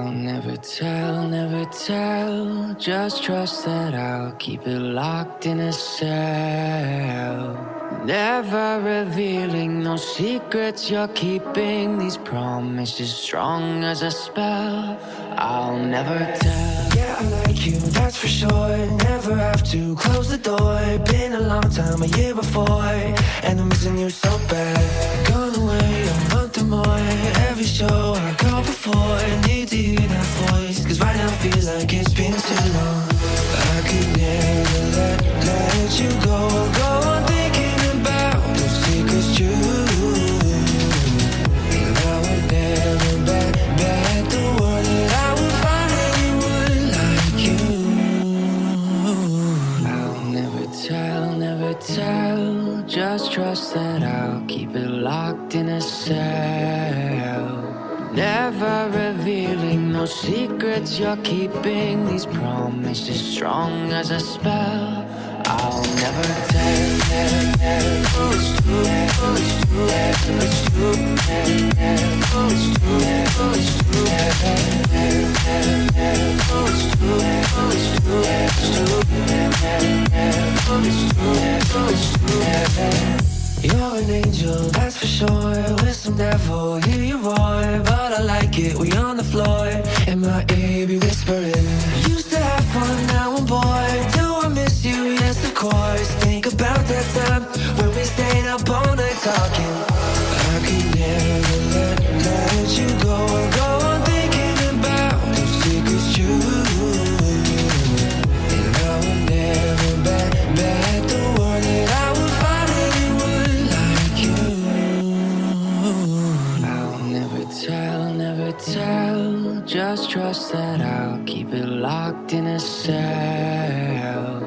I'll never tell, never tell. Just trust that I'll keep it locked in a cell. Never revealing no secrets you're keeping. These promises strong as a spell. I'll never tell. Yeah, I like you, that's for sure. Never have to close the door. Been a long time, a year before, and I'm missing you so bad. Gone away a month or more. Every show I go before, need to hear that voice, cause right now feels like it's been too long. I could never let you go on thinking about those secrets true. And I would never bet the world that I would find anyone like you. I'll never tell, never tell. Just trust that I'll keep it locked in a cell. Never revealing no secrets you're keeping. These promises strong as a spell. I'll never tell. It's true, it's true, it's true, it's true, it's true, it's true. You're an angel, that's for sure. With some devil, hear you roar. But I like it, we on the floor. In my ear, be whispering. Used to have fun, now I'm bored. Do I miss you? Yes, of course. Think about that time when we stayed up all night talking. I could never let you go on thinking about those secrets true. And I would never bet the world that I would find anyone like you. I'll never tell, never tell. Just trust that I'll keep it locked in a cell.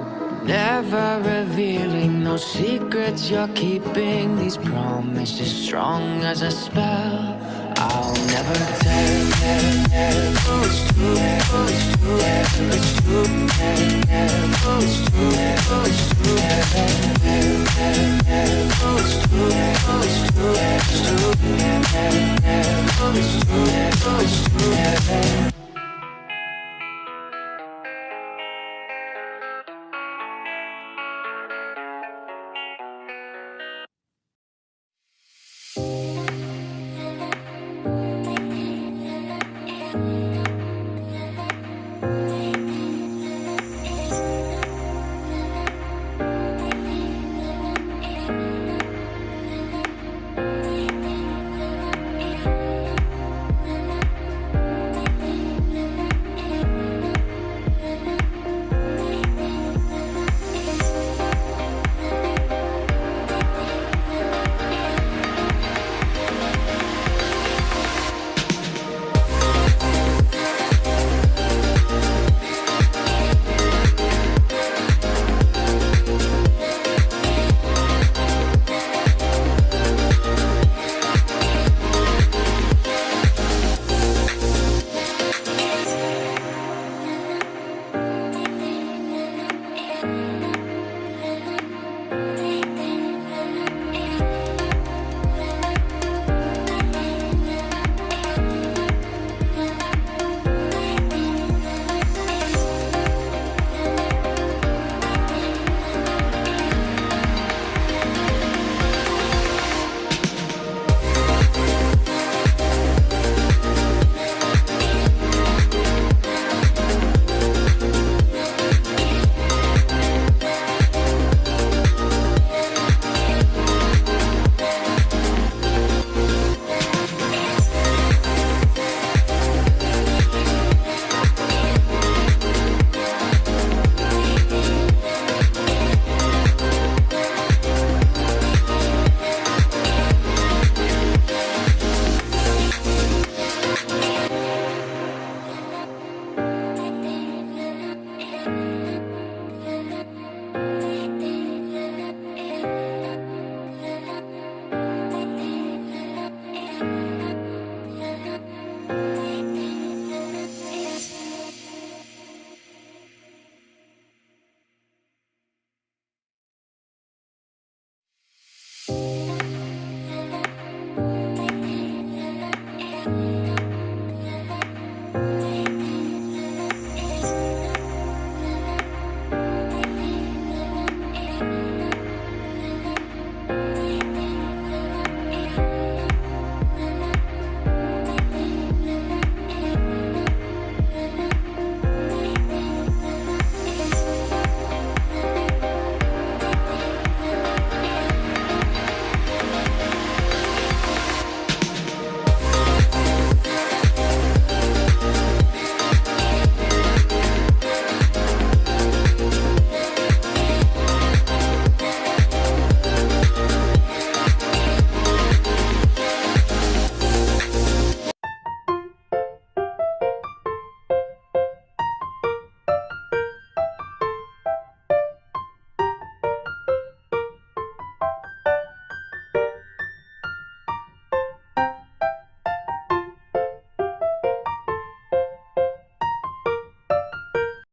Never revealing no secrets you're keeping. These promises strong as a spell. I'll never tell. It's